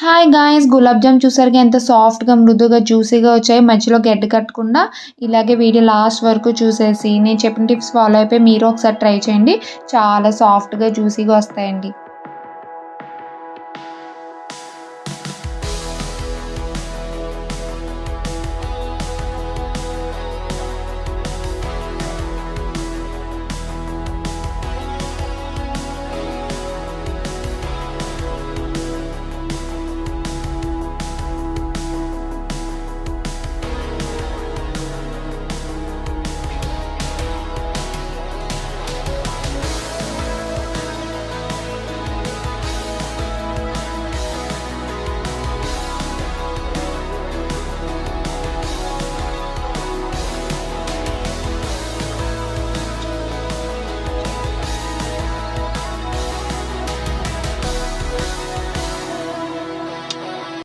Hi guys, gulab jam చూసారుగా ఎంత సాఫ్ట్గా మృదువుగా జ్యూసీగా వచ్చాయి. మధ్యలో గడ్డ కట్టకుండా ఇలాగే వీడియో లాస్ట్ వరకు చూసేసి నేను చెప్పిన టిప్స్ ఫాలో అయిపోయి మీరు ఒకసారి ట్రై చేయండి. చాలా సాఫ్ట్గా జ్యూసీగా వస్తాయండి.